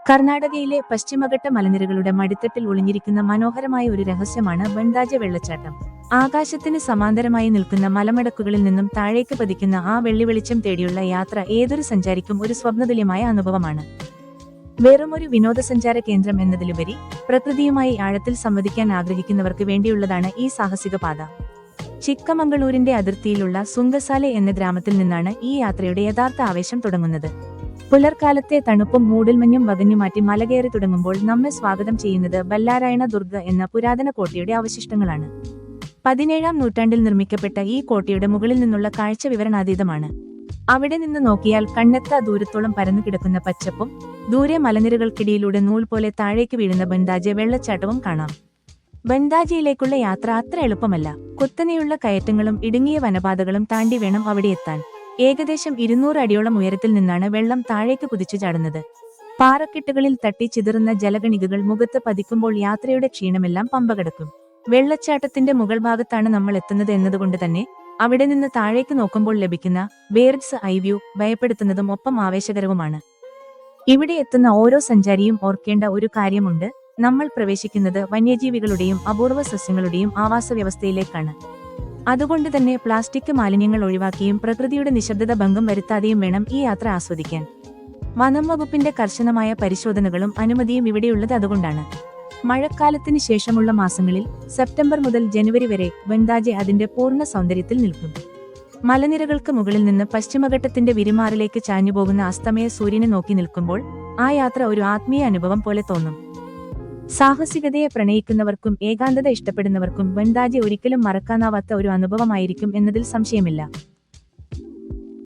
കർണാടകയിലെ പശ്ചിമഘട്ട മലനിരകളുടെ മടിത്തട്ടിൽ ഒളിഞ്ഞിരിക്കുന്ന മനോഹരമായ ഒരു രഹസ്യമാണ് ബൻഡാജെ വെള്ളച്ചാട്ടം. ആകാശത്തിന് സമാന്തരമായി നിൽക്കുന്ന മലമടക്കുകളിൽ നിന്നും താഴേക്ക് പതിക്കുന്ന ആ വെള്ളിവെളിച്ചം തേടിയുള്ള യാത്ര ഏതൊരു സഞ്ചാരിക്കും ഒരു സ്വപ്നതുല്യമായ അനുഭവമാണ്. വെറുമൊരു വിനോദസഞ്ചാര കേന്ദ്രം എന്നതിലുപരി പ്രകൃതിയുമായി ആഴത്തിൽ സംവദിക്കാൻ ആഗ്രഹിക്കുന്നവർക്ക് വേണ്ടിയുള്ളതാണ് ഈ സാഹസിക പാത. ചിക്കമംഗളൂരിന്റെ അതിർത്തിയിലുള്ള സുങ്കസാലെ എന്ന ഗ്രാമത്തിൽ നിന്നാണ് ഈ യാത്രയുടെ യഥാർത്ഥ ആവേശം തുടങ്ങുന്നത്. പുലർക്കാലത്തെ തണുപ്പും മൂടൽമഞ്ഞും വകഞ്ഞുമാറ്റി മലകയറി തുടങ്ങുമ്പോൾ നമ്മെ സ്വാഗതം ചെയ്യുന്നത് ബല്ലാരായണ ദുർഗ എന്ന പുരാതന കോട്ടയുടെ അവശിഷ്ടങ്ങളാണ്. 17-ാം നൂറ്റാണ്ടിൽ നിർമ്മിക്കപ്പെട്ട ഈ കോട്ടയുടെ മുകളിൽ നിന്നുള്ള കാഴ്ച വിവരണാതീതമാണ്. അവിടെ നിന്ന് നോക്കിയാൽ കണ്ണെത്താ ദൂരത്തോളം പരന്നു കിടക്കുന്ന പച്ചപ്പും ദൂരെ മലനിരകൾക്കിടയിലൂടെ നൂൽ പോലെ താഴേക്ക് വീഴുന്ന ബൻഡാജെ വെള്ളച്ചാട്ടവും കാണാം. ബൻഡാജയിലേക്കുള്ള യാത്ര അത്ര എളുപ്പമല്ല. കുത്തനെയുള്ള കയറ്റങ്ങളും ഇടുങ്ങിയ വനപാതകളും താണ്ടി വേണം അവിടെ എത്താൻ. ഏകദേശം 200 അടിയോളം ഉയരത്തിൽ നിന്നാണ് വെള്ളം താഴേക്ക് കുതിച്ചു ചാടുന്നത്. പാറക്കെട്ടുകളിൽ തട്ടി ചിതറുന്ന ജലഗണികകൾ മുഖത്ത് പതിക്കുമ്പോൾ യാത്രയുടെ ക്ഷീണമെല്ലാം പമ്പകടക്കും. വെള്ളച്ചാട്ടത്തിന്റെ മുകൾ ഭാഗത്താണ് നമ്മൾ എത്തുന്നത് എന്നതുകൊണ്ട് തന്നെ അവിടെ നിന്ന് താഴേക്ക് നോക്കുമ്പോൾ ലഭിക്കുന്ന ബേർഡ്സ് ഐ വ്യൂ ഭയപ്പെടുത്തുന്നതും ഒപ്പം ആവേശകരവുമാണ്. ഇവിടെ എത്തുന്ന ഓരോ സഞ്ചാരിയും ഓർക്കേണ്ട ഒരു കാര്യമുണ്ട്: നമ്മൾ പ്രവേശിക്കുന്നത് വന്യജീവികളുടെയും അപൂർവ സസ്യങ്ങളുടെയും ആവാസ വ്യവസ്ഥയിലേക്കാണ്. അതുകൊണ്ട് തന്നെ പ്ലാസ്റ്റിക് മാലിന്യങ്ങൾ ഒഴിവാക്കിയും പ്രകൃതിയുടെ നിശബ്ദത ഭംഗം വരുത്താതെയും വേണം ഈ യാത്ര ആസ്വദിക്കാൻ. വനം വകുപ്പിന്റെ കർശനമായ പരിശോധനകളും അനുമതിയും ഇവിടെയുള്ളത് അതുകൊണ്ടാണ്. മഴക്കാലത്തിന് ശേഷമുള്ള മാസങ്ങളിൽ സെപ്റ്റംബർ മുതൽ ജനുവരി വരെ ബൻഡാജെ അതിന്റെ പൂർണ്ണ സൗന്ദര്യത്തിൽ നിൽക്കും. മലനിരകൾക്ക് മുകളിൽ നിന്ന് പശ്ചിമഘട്ടത്തിന്റെ വിരിമാറിലേക്ക് ചാഞ്ഞുപോകുന്ന അസ്തമയ സൂര്യനെ നോക്കി നിൽക്കുമ്പോൾ ആ യാത്ര ഒരു ആത്മീയ അനുഭവം പോലെ തോന്നും. സാഹസികതയെ പ്രണയിക്കുന്നവർക്കും ഏകാന്തത ഇഷ്ടപ്പെടുന്നവർക്കും ബൻഡാജെ ഒരിക്കലും മറക്കാനാവാത്ത ഒരു അനുഭവമായിരിക്കും എന്നതിൽ സംശയമില്ല.